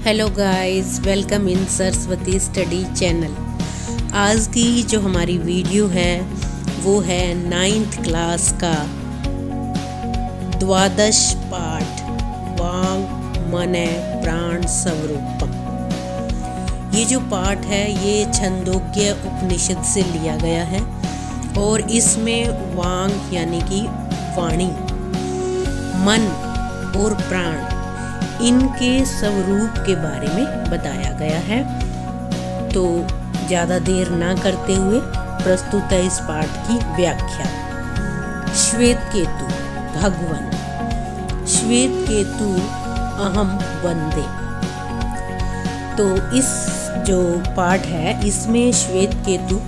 Hello guys, welcome in Saraswati study channel. आज की जो हमारी वीडियो है वो है 9th क्लास का द्वादश पाठ वांग मने प्राण स्वरूपम। ये जो पाठ है ये छंदोग्य उपनिषद से लिया गया है और इसमें वांग यानी कि वाणी, मन और प्राण इनके स्वरूप के बारे में बताया गया है। तो ज़्यादा देर ना करते हुए प्रस्तुत है इस पाठ की व्याख्या। श्वेत केतु भगवन, श्वेत केतु अहम वंदे। तो इस जो पाठ है इसमें श्वेत केतु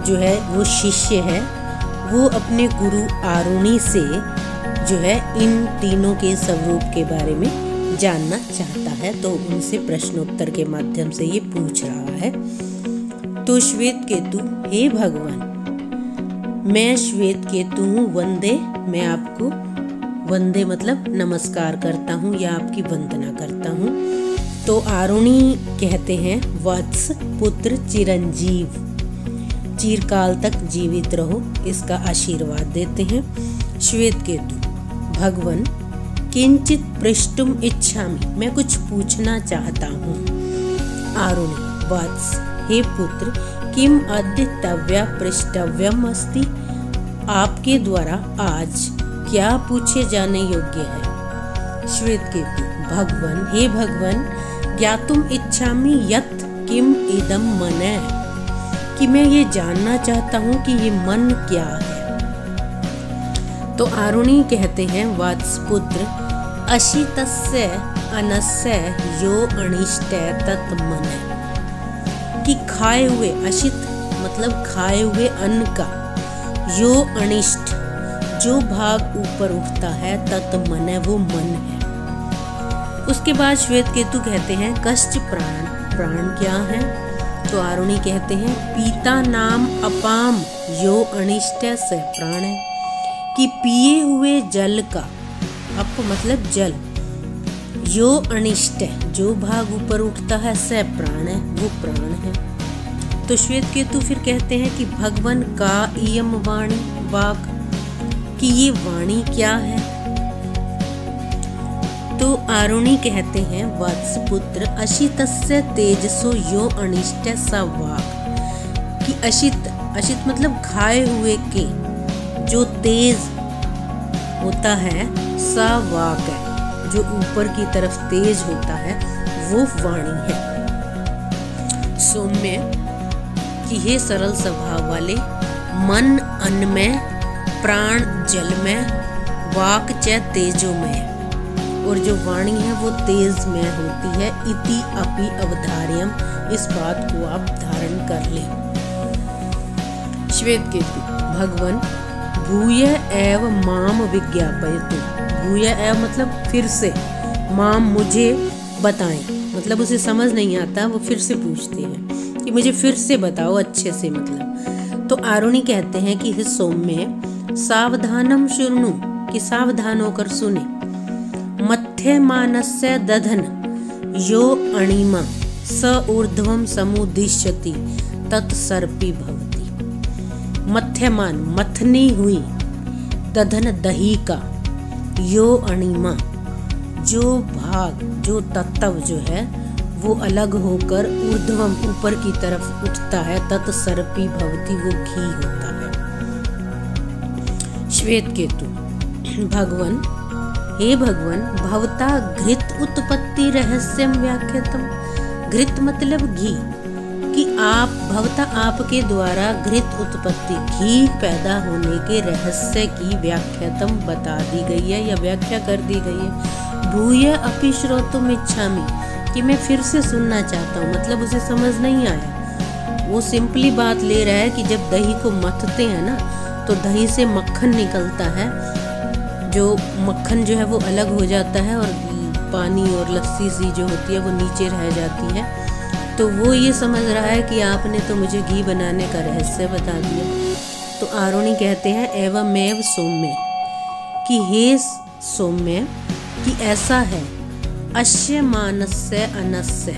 जो है वो शिष्य है, वो अपने गुरु आरुणि से जो है इन तीनों के स्वरूप के बारे में जानना चाहता है। तो उनसे प्रश्नोत्तर के माध्यम से ये पूछ रहा है। तो श्वेत केतु, हे भगवान, मैं श्वेत केतु हूँ, वंदे, मैं आपको वंदे मतलब नमस्कार करता हूँ या आपकी वंदना करता हूँ। तो आरुणि कहते हैं, वत्स पुत्र चिरंजीव, चिरकाल तक जीवित रहो, इसका आशीर्वाद देते हैं। श्वेत केतु, भगवन, किंचित पृष्टुम इच्छामि, मैं कुछ पूछना चाहता हूँ। आरुणि, वत्स, हे पुत्र, किम अद्य तव्या पृष्टव्यम अस्ति, आपके द्वारा आज क्या पूछे जाने योग्य है। श्वेत केतु, भगवन, हे भगवन, ज्ञातुम इच्छामि यत् किम इदम मने, कि मैं ये जानना चाहता हूँ कि ये मन क्या है। तो आरुणि कहते हैं, वत्स पुत्र, अशितस्य अनस्य यो अनिष्टै तत् मने, कि खाए हुए, अशित मतलब खाए हुए अन्न का, यो अनिष्ट जो भाग ऊपर उठता है, तत् मने वो मन है। उसके बाद श्वेत केतु कहते हैं, कश्च प्राण, प्राण क्या है। तो आरुणि कहते हैं, पीता नाम अपाम यो अनिष्टै स प्राण है, कि पिए हुए जल का, अप मतलब जल, यो अनिष्ट जो भाग ऊपर उठता है, स प्राण है वो प्राण है। तो श्वेत केतु फिर कहते हैं कि भगवन का इयम वाणी वाक, कि ये वाणी क्या है। तो आरुणि कहते हैं, वत्स पुत्र, अशितस्य तेजसो यो अनिष्ट स वाक, कि अशित, अशित मतलब खाए हुए के जो तेज होता है, सा वाक है जो ऊपर की तरफ तेज होता है, वो वाणी है। सौम्य, कि हे सरल स्वभाव वाले, मन अन्न में, प्राण जल में, वाक च तेजो में, और जो वाणी है वो तेज में होती है। इति अपि अवधार्यम, इस बात को आप धारण कर ले। श्वेत केतु, भगवन, भूय एव माम विज्ञापयतु, भूय एव मतलब फिर से, माम मुझे बताएं, मतलब उसे समझ नहीं आता, वो फिर से पूछते हैं कि मुझे फिर से बताओ अच्छे से मतलब। तो आरुणि कहते हैं कि हे सौम्य, सावधानम शृणु, कि सावधान होकर सुने। मध्य मानस्य दधन यो अणिमा स ऊर्ध्वम समुदिश्यति तत्सर्पी भवति। मध्यमान मथनी हुई, दधन दही का, यो अणिमा जो भाग, जो तत्व जो है वो अलग होकर ऊर्ध्वम ऊपर की तरफ उठता है, तत्सर्पी भवति वो घी होता है। श्वेत केतु, भगवन, हे भगवन, भवता घृत उत्पत्ति रहस्यम व्याख्यातम, घृत मतलब घी, कि आप भवता आपके द्वारा घृत उत्पत्ति, घी पैदा होने के रहस्य की व्याख्यातम बता दी गई है या व्याख्या कर दी गई है। भूय अपि श्रोतुम इच्छामि, कि मैं फिर से सुनना चाहता हूँ, मतलब उसे समझ नहीं आया। वो सिंपली बात ले रहा है कि जब दही को मथते हैं ना तो दही से मक्खन निकलता है, जो मक्खन जो है वो अलग हो जाता है और पानी और लस्सी सी जो होती है वो नीचे रह जाती है। तो वो ये समझ रहा है कि आपने तो मुझे घी बनाने का रहस्य बता दिया। तो आरुणि कहते हैं, एवमेव सौम्य, कि हे सौम्य, कि ऐसा है, अश्य मानस्य अनस्य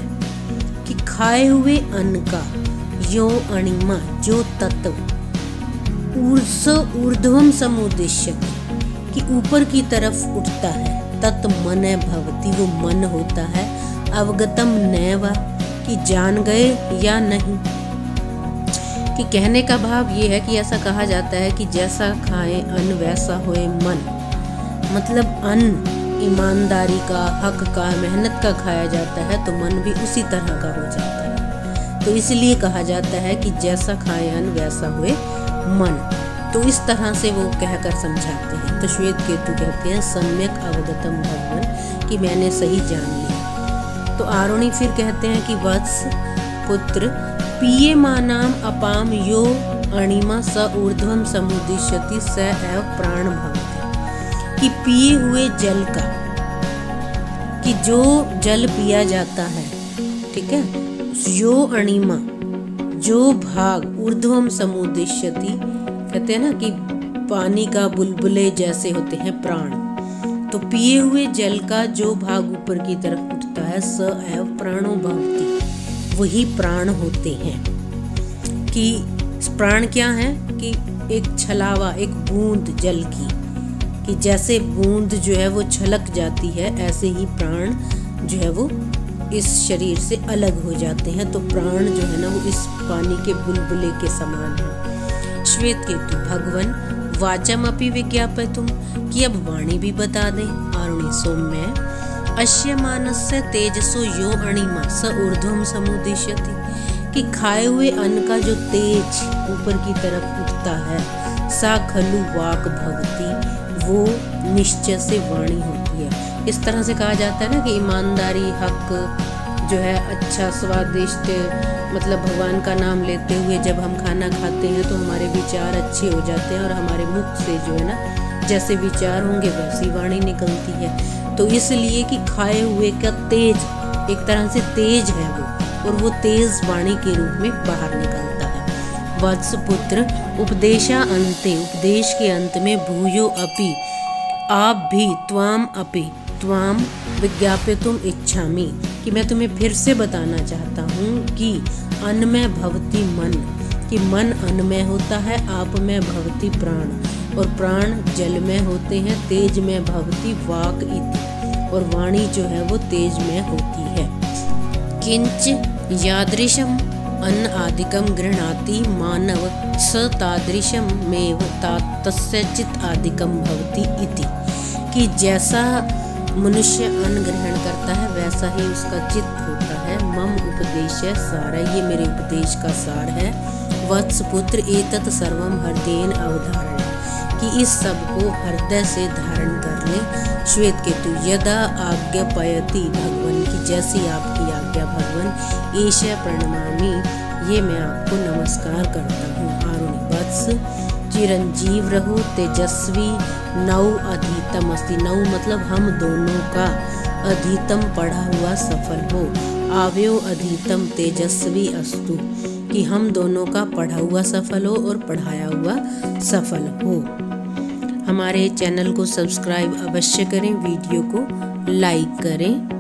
कि खाए हुए अन्न का यो अणिमा जो तत्व ऊर्ध्वम समुद्दिश्य कि ऊपर की तरफ उठता है, तत् मन भवति वो मन होता है, अवगतम नैवा कि जान गए या नहीं। कि कहने का भाव ये है कि ऐसा कहा जाता है कि जैसा खाए अन्न वैसा होए मन, मतलब अन्न ईमानदारी का, हक का, मेहनत का खाया जाता है तो मन भी उसी तरह का हो जाता है। तो इसलिए कहा जाता है कि जैसा खाए अन्न वैसा होए मन। तो इस तरह से वो कहकर समझाते हैं। तो श्वेत केतु कहते हैं सम्यक अवगतम भगवन कि मैंने सही जान लिया। तो आरुणि फिर कहते हैं कि वत्स पुत्र पिये मानाम अपाम यो अणिमा स ऊर्ध्वम समुद्दिश्यति स एव प्राण भवति कि पिए हुए जल का, कि जो जल पिया जाता है, ठीक है, यो अणिमा जो भाग ऊर्ध्वम समुद्दिश्यति कहते हैं ना कि पानी का बुलबुले जैसे होते हैं प्राण। तो पिए हुए जल का जो भाग ऊपर की तरफ उठता है स एव प्राणो भवति वही प्राण होते हैं। कि प्राण क्या है कि एक छलावा, एक बूंद जल की, कि जैसे बूंद जो है वो छलक जाती है ऐसे ही प्राण जो है वो इस शरीर से अलग हो जाते हैं। तो प्राण जो है ना वो इस पानी के बुलबुले के समान है। श्वेत केतु भगवन वाचम अपि विज्ञापयतुम कि अब वाणी भी बता दे। आरुणि सौम्य अश्य मानस्य तेजसो यो अणिमा स ऊर्ध्वम समुद्दिश्यति कि खाए हुए अन्न का जो तेज ऊपर की तरफ उठता है, सा खलु वाक भवति वो निश्चय से वाणी होती है। इस तरह से कहा जाता है ना कि ईमानदारी, हक जो है, अच्छा स्वादिष्ट, मतलब भगवान का नाम लेते हुए जब हम खाना खाते हैं तो हमारे विचार अच्छे हो जाते हैं और हमारे मुख से जो है ना जैसे विचार होंगे वैसी वाणी निकलती है। तो इसलिए कि खाए हुए का तेज एक तरह से तेज है वो, और वो तेज वाणी के रूप में बाहर निकलता है। वत्स पुत्र उपदेशा अंते उपदेश के अंत में भूयो अपि आप भी त्वाम अपि त्वाम विज्ञापितुम इच्छामि कि मैं तुम्हें फिर से बताना चाहता हूँ कि अन्न में भवति मन, कि मन अन्न में होता है, आप में भवति प्राण, और प्राण जल में होते हैं, तेज में भवति वाक इति, और वाणी जो है वो तेज में होती है। किंच यादृशम अन्न आदिकम गृह्णाति मानव स तादृशम मेव तस्य चित्त आदिकम भवति इति कि जैसा मनुष्य अन्न ग्रहण करता है वैसा ही उसका चित्त होता है। मम उपदेश सार, ये मेरे उपदेश का सार है। वत्स पुत्र एतत् सर्वम हृदयेन अवधारण कि इस सब को हृदय से धारण कर ले। श्वेत केतु यदा आज्ञापयति भगवन की जैसी आपकी आज्ञा भगवन, एष प्रणमामि ये मैं आपको नमस्कार करता हूँ। आरुणि वत्स चिरंजीव रहो तेजस्वी नौ अधीतम अस्ति, नौ मतलब हम दोनों का, अधीतम पढ़ा हुआ सफल हो, आव्यो अधीतम तेजस्वी अस्तु कि हम दोनों का पढ़ा हुआ सफल हो और पढ़ाया हुआ सफल हो। हमारे चैनल को सब्सक्राइब अवश्य करें, वीडियो को लाइक करें।